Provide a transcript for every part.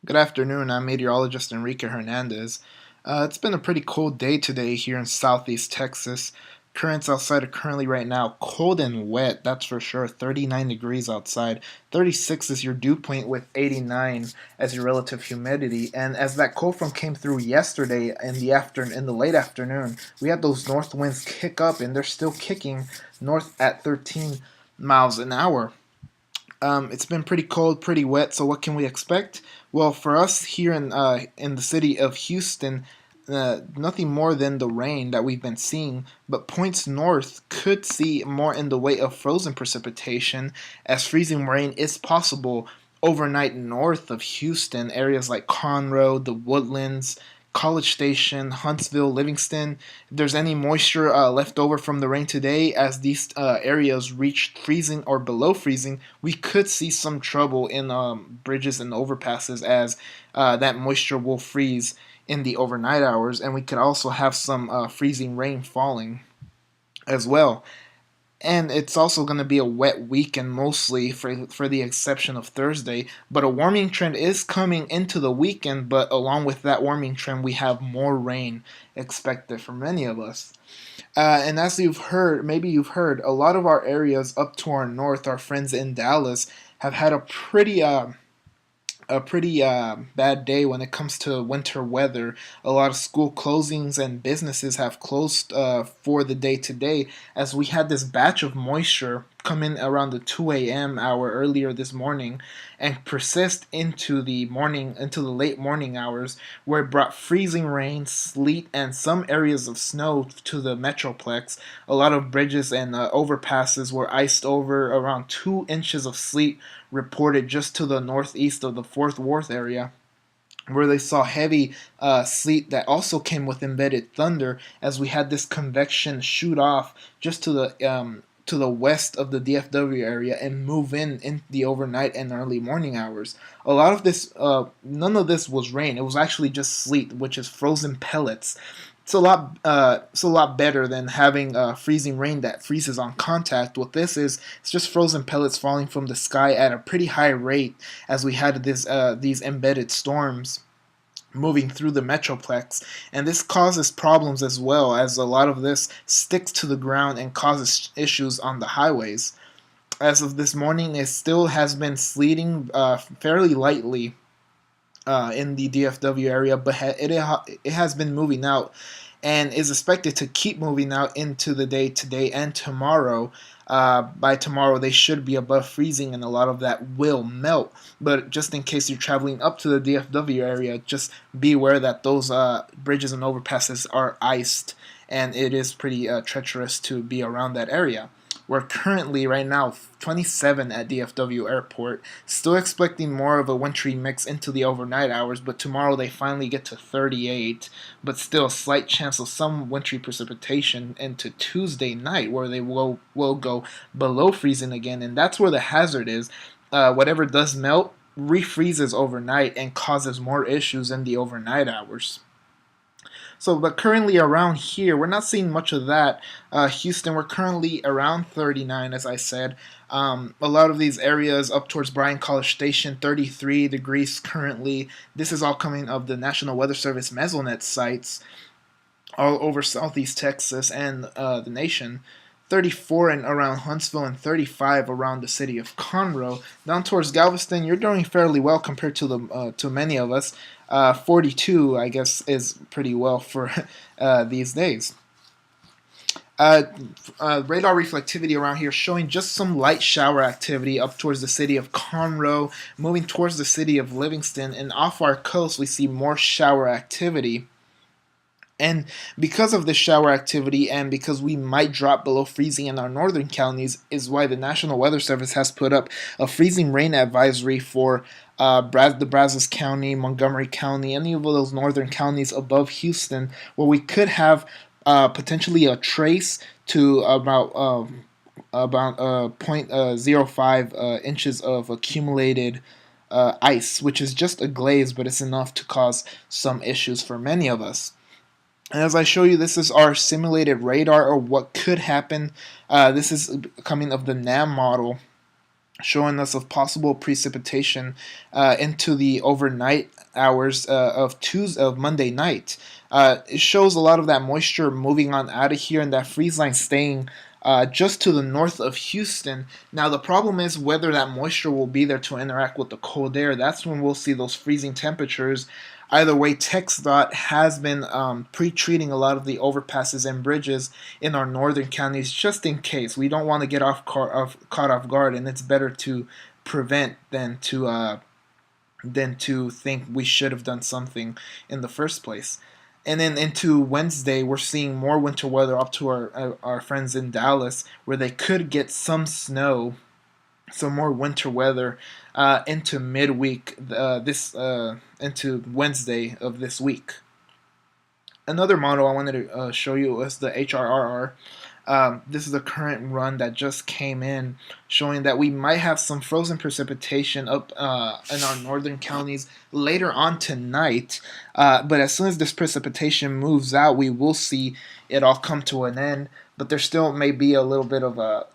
Good afternoon. I'm meteorologist Enrique Hernandez. It's been a pretty cold day today here in southeast Texas. Currents outside are currently right now cold and wet, that's for sure. 39 degrees outside. 36 is your dew point with 89 as your relative humidity. And as that cold front came through yesterday in the late afternoon, we had those north winds kick up and they're still kicking north at 13 miles an hour. It's been pretty cold, pretty wet. So what can we expect? Well, for us here in the city of Houston, nothing more than the rain that we've been seeing. But points north could see more in the way of frozen precipitation, as freezing rain is possible overnight north of Houston. Areas like Conroe, the Woodlands, College Station, Huntsville, Livingston. If there's any moisture left over from the rain today, as these areas reach freezing or below freezing, we could see some trouble in bridges and overpasses as that moisture will freeze in the overnight hours, and we could also have some freezing rain falling as well. And it's also going to be a wet weekend mostly, for the exception of Thursday. But a warming trend is coming into the weekend, but along with that warming trend, we have more rain expected for many of us. And as maybe you've heard, a lot of our areas up to our north, our friends in Dallas, have had a pretty bad day when it comes to winter weather. A lot of school closings and businesses have closed for the day today, as we had this batch of moisture come in around the 2 a.m. hour earlier this morning and persist into the late morning hours, where it brought freezing rain, sleet, and some areas of snow to the metroplex. A lot of bridges and overpasses were iced over. Around 2 inches of sleet reported just to the northeast of the Fort Worth area, where they saw heavy sleet that also came with embedded thunder, as we had this convection shoot off just to the west of the DFW area and move in the overnight and early morning hours. A lot of this, none of this was rain. It was actually just sleet, which is frozen pellets. It's a lot better than having freezing rain that freezes on contact. What this is, it's just frozen pellets falling from the sky at a pretty high rate, as we had these embedded storms moving through the metroplex, and this causes problems as well, as a lot of this sticks to the ground and causes issues on the highways. As of this morning, it still has been sleeting fairly lightly in the DFW area, but it has been moving out and is expected to keep moving out into the day today and tomorrow. By tomorrow, they should be above freezing, and a lot of that will melt. But just in case you're traveling up to the DFW area, just be aware that those bridges and overpasses are iced, and it is pretty treacherous to be around that area. We're currently, right now, 27 at DFW Airport. Still expecting more of a wintry mix into the overnight hours, but tomorrow they finally get to 38. But still, a slight chance of some wintry precipitation into Tuesday night, where they will go below freezing again, and that's where the hazard is. Whatever does melt refreezes overnight and causes more issues in the overnight hours. So, but currently around here, we're not seeing much of that. Houston, we're currently around 39, as I said. A lot of these areas up towards Bryan College Station, 33 degrees currently. This is all coming of the National Weather Service Mesonet sites all over southeast Texas and the nation. 34 and around Huntsville, and 35 around the city of Conroe. Down towards Galveston, you're doing fairly well compared to many of us. 42, I guess, is pretty well for these days. Radar reflectivity around here showing just some light shower activity up towards the city of Conroe, moving towards the city of Livingston, and off our coast we see more shower activity. And because of this shower activity, and because we might drop below freezing in our northern counties, is why the National Weather Service has put up a freezing rain advisory for the Brazos County, Montgomery County, any of those northern counties above Houston, where we could have potentially a trace to about 0.05 inches of accumulated ice, which is just a glaze, but it's enough to cause some issues for many of us. And as I show you, this is our simulated radar, or what could happen. This is coming of the NAM model, showing us of possible precipitation into the overnight hours of Monday night. It shows a lot of that moisture moving on out of here, and that freeze line staying just to the north of Houston. Now the problem is whether that moisture will be there to interact with the cold air. That's when we'll see those freezing temperatures. Either way, TxDOT has been pre-treating a lot of the overpasses and bridges in our northern counties just in case. We don't want to get caught off guard, and it's better to prevent than to think we should have done something in the first place. And then into Wednesday, we're seeing more winter weather up to our friends in Dallas, where they could get some snow, some more winter weather into midweek, into Wednesday of this week. Another model I wanted to show you is the HRRR. This is the current run that just came in, showing that we might have some frozen precipitation up in our northern counties later on tonight. But as soon as this precipitation moves out, we will see it all come to an end. But there still may be a little bit of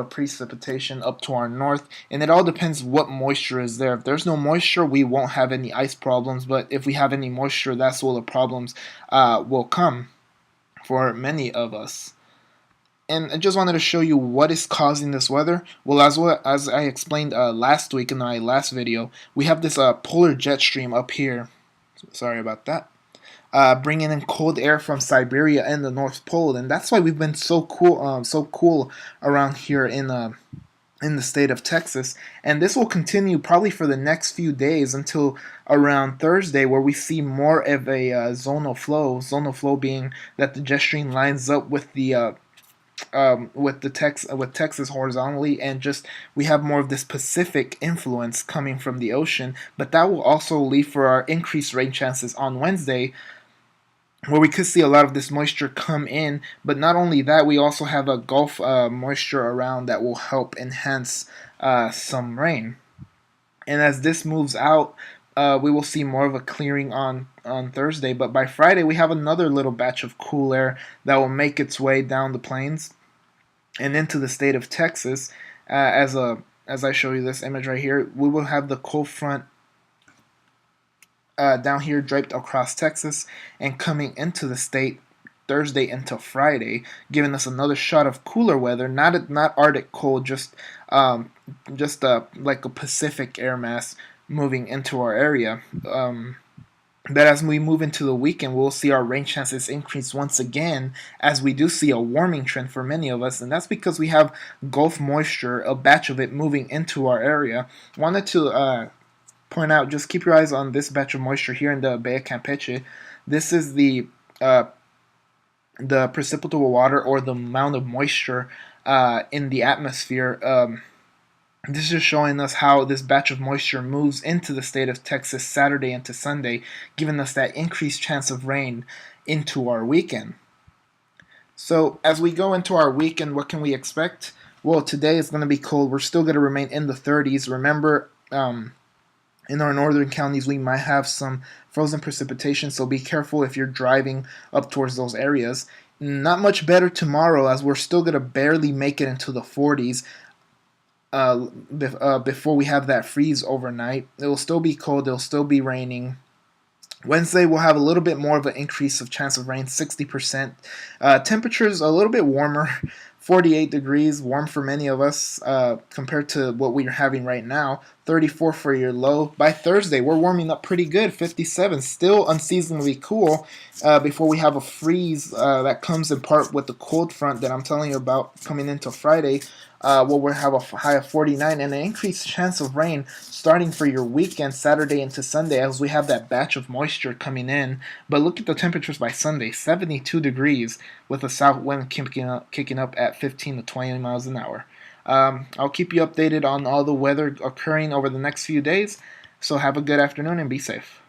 precipitation up to our north, and it all depends what moisture is there. If there's no moisture, we won't have any ice problems, but if we have any moisture, that's where the problems will come for many of us. And I just wanted to show you what is causing this weather. Well, as I explained last week in my last video, we have this polar jet stream up here. Sorry about that. Bringing in cold air from Siberia and the North Pole, and that's why we've been so cool around here in the state of Texas. And this will continue probably for the next few days until around Thursday, where we see more of a zonal flow. Zonal flow being that the jet stream lines up with Texas horizontally, and just we have more of this Pacific influence coming from the ocean. But that will also lead for our increased rain chances on Wednesday, where we could see a lot of this moisture come in. But not only that, we also have a Gulf moisture around that will help enhance some rain. And as this moves out, we will see more of a clearing on Thursday. But by Friday, we have another little batch of cool air that will make its way down the plains and into the state of Texas. As I show you this image right here, we will have the cold front down here draped across Texas and coming into the state Thursday into Friday, giving us another shot of cooler weather. Not Arctic cold, just like a Pacific air mass moving into our area. But as we move into the weekend, we'll see our rain chances increase once again, as we do see a warming trend for many of us, and that's because we have Gulf moisture, a batch of it moving into our area. Wanted to point out, just keep your eyes on this batch of moisture here in the Bay of Campeche. This is the precipitable water, or the amount of moisture in the atmosphere. This is showing us how this batch of moisture moves into the state of Texas Saturday into Sunday, giving us that increased chance of rain into our weekend. So as we go into our weekend, what can we expect? Well, today is going to be cold. We're still going to remain in the 30s. Remember, in our northern counties, we might have some frozen precipitation, so be careful if you're driving up towards those areas. Not much better tomorrow, as we're still going to barely make it into the 40s. Before we have that freeze overnight. It will still be cold, it'll still be raining. Wednesday we'll have a little bit more of an increase of chance of rain, 60%. Temperatures a little bit warmer, 48 degrees, warm for many of us compared to what we're having right now. 34 for your low. By Thursday, we're warming up pretty good, 57. Still unseasonably cool before we have a freeze that comes in part with the cold front that I'm telling you about coming into Friday. We'll have a high of 49 and an increased chance of rain starting for your weekend, Saturday into Sunday, as we have that batch of moisture coming in. But look at the temperatures by Sunday, 72 degrees with a south wind kicking up at 15 to 20 miles an hour. I'll keep you updated on all the weather occurring over the next few days, so have a good afternoon and be safe.